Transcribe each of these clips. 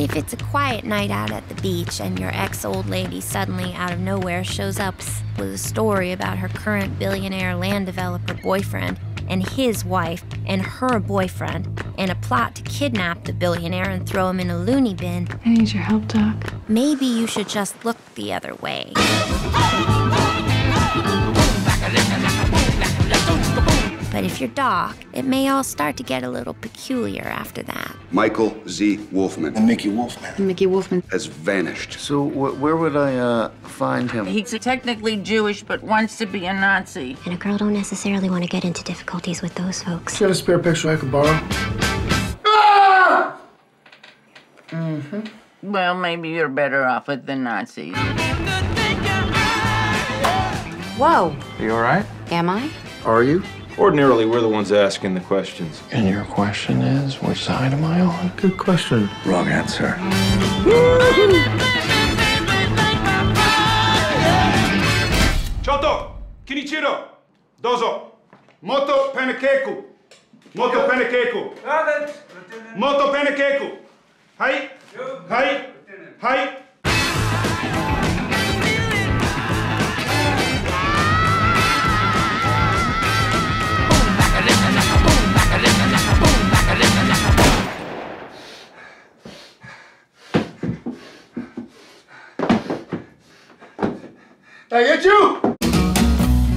If it's a quiet night out at the beach and your ex-old lady suddenly out of nowhere shows up with a story about her current billionaire land developer boyfriend and his wife and her boyfriend and a plot to kidnap the billionaire and throw him in a loony bin, I need your help, Doc. maybe you should just look the other way. But if you're Doc, it may all start to get a little peculiar after that. Michael Z. Wolfman. And Mickey Wolfman. Mickey Wolfman. Has vanished. So where would I find him? He's technically Jewish, but wants to be a Nazi. And a girl don't necessarily want to get into difficulties with those folks. You got a spare picture I could borrow? Ah! Well, maybe you're better off with the Nazis. Whoa. Are you all right? Am I? Are you? Ordinarily, we're the ones asking the questions. And your question is, which side am I on? Good question. Wrong answer. Choto, Kinichiro, Dozo, Moto Panakeku, Moto Panakeku, Moto Panakeku, Hai, Hai, Hai. I get you!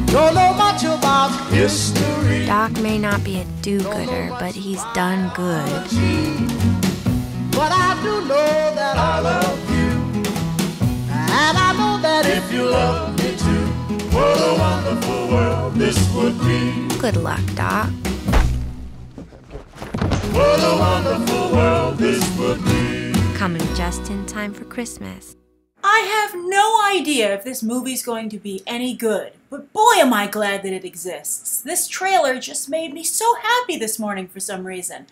Don't know much about history. Doc may not be a do-gooder, but he's done good. But I do know that I love you. And I know that if you love me too, what a wonderful world this would be. Good luck, Doc. What a wonderful world this would be. Coming just in time for Christmas. I have no idea if this movie's going to be any good, but boy am I glad that it exists. This trailer just made me so happy this morning for some reason.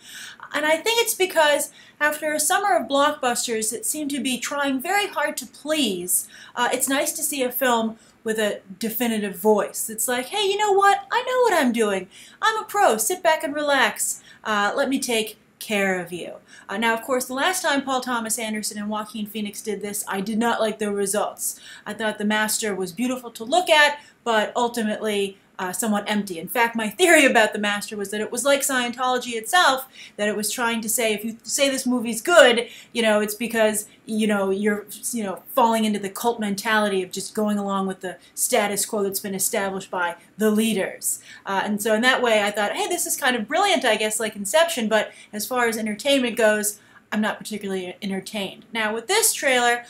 And I think it's because after a summer of blockbusters that seem to be trying very hard to please, it's nice to see a film with a definitive voice. It's like, hey, you know what? I know what I'm doing. I'm a pro. Sit back and relax. Let me take care of you. Now, of course, the last time Paul Thomas Anderson and Joaquin Phoenix did this, I did not like the results. I thought The Master was beautiful to look at, but ultimately somewhat empty. In fact, my theory about The Master was that it was like Scientology itself, that it was trying to say, if you say this movie's good, it's because, you're, falling into the cult mentality of just going along with the status quo that's been established by the leaders. And so in that way, I thought, hey, this is kind of brilliant, I guess, like Inception, but as far as entertainment goes, I'm not particularly entertained. Now, with this trailer,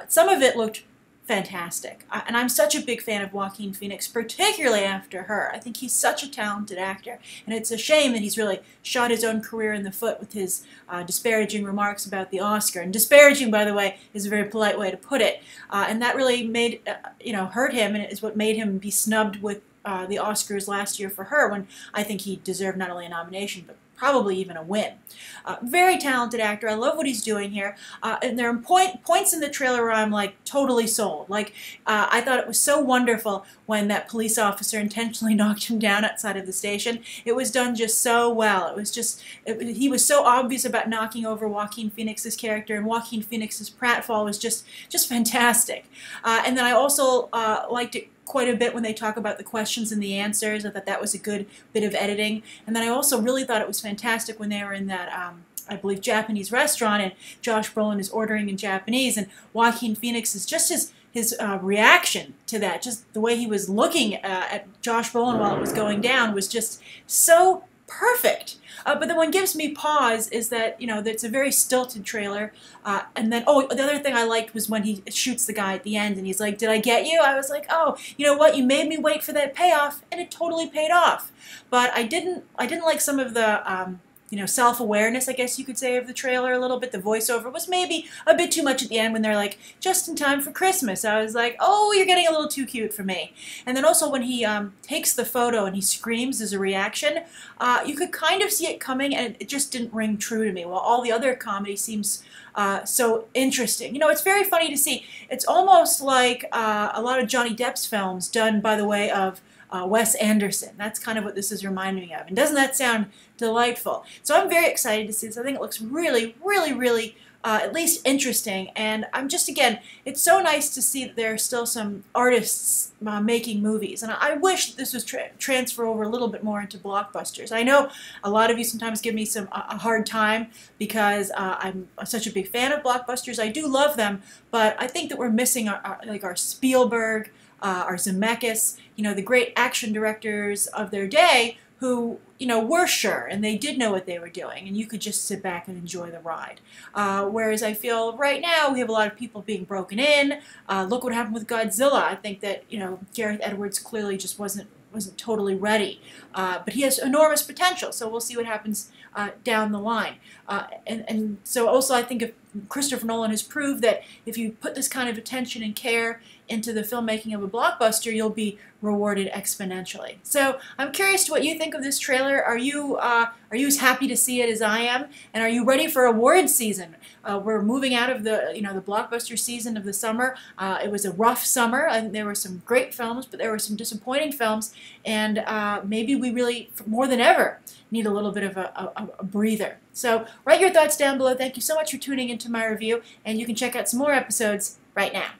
some of it looked fantastic. And I'm such a big fan of Joaquin Phoenix, particularly after Her. I think he's such a talented actor, and it's a shame that he's really shot his own career in the foot with his disparaging remarks about the Oscar. And disparaging, by the way, is a very polite way to put it. And that really made, hurt him, and it is what made him be snubbed with the Oscars last year for Her, when I think he deserved not only a nomination, but probably even a win. Very talented actor. I love what he's doing here. And there are points in the trailer where I'm like totally sold. Like I thought it was so wonderful when that police officer intentionally knocked him down outside of the station. It was done just so well. It was just, he was so obvious about knocking over Joaquin Phoenix's character, and Joaquin Phoenix's pratfall was just fantastic. And then I also liked it quite a bit when they talk about the questions and the answers. I thought that was a good bit of editing. And then I also really thought it was fantastic when they were in that, I believe, Japanese restaurant, and Josh Brolin is ordering in Japanese, and Joaquin Phoenix is just his reaction to that, just the way he was looking at Josh Brolin while it was going down was just so perfect. But then what gives me pause is that, it's a very stilted trailer. And then, the other thing I liked was when he shoots the guy at the end and he's like, did I get you? I was like, oh, you know what? You made me wait for that payoff, and it totally paid off. But I didn't like some of the, self-awareness, I guess you could say, of the trailer a little bit. The voiceover was maybe a bit too much at the end when they're like, just in time for Christmas. I was like, oh, you're getting a little too cute for me. And then also when he takes the photo and he screams as a reaction, you could kind of see it coming, and it just didn't ring true to me, while all the other comedy seems so interesting. It's very funny to see. It's almost like a lot of Johnny Depp's films done by the way of Wes Anderson. That's kind of what this is reminding me of. And doesn't that sound delightful? So I'm very excited to see this. I think it looks really, really, really at least interesting. And I'm just, again, it's so nice to see that there are still some artists making movies. And I wish that this was transfer over a little bit more into blockbusters. I know a lot of you sometimes give me a hard time because I'm such a big fan of blockbusters. I do love them, but I think that we're missing our Spielberg, our Zemeckis, the great action directors of their day who, were sure and they did know what they were doing, and you could just sit back and enjoy the ride. Whereas I feel right now we have a lot of people being broken in. Look what happened with Godzilla. I think that, Gareth Edwards clearly just wasn't totally ready. But he has enormous potential, so we'll see what happens down the line. And so also I think if Christopher Nolan has proved that if you put this kind of attention and care into the filmmaking of a blockbuster, you'll be rewarded exponentially. So I'm curious to what you think of this trailer. Are you as happy to see it as I am? And are you ready for awards season? We're moving out of the the blockbuster season of the summer. It was a rough summer. I think there were some great films, but there were some disappointing films. And maybe we really, more than ever, need a little bit of a breather. So write your thoughts down below. Thank you so much for tuning into my review, and you can check out some more episodes right now.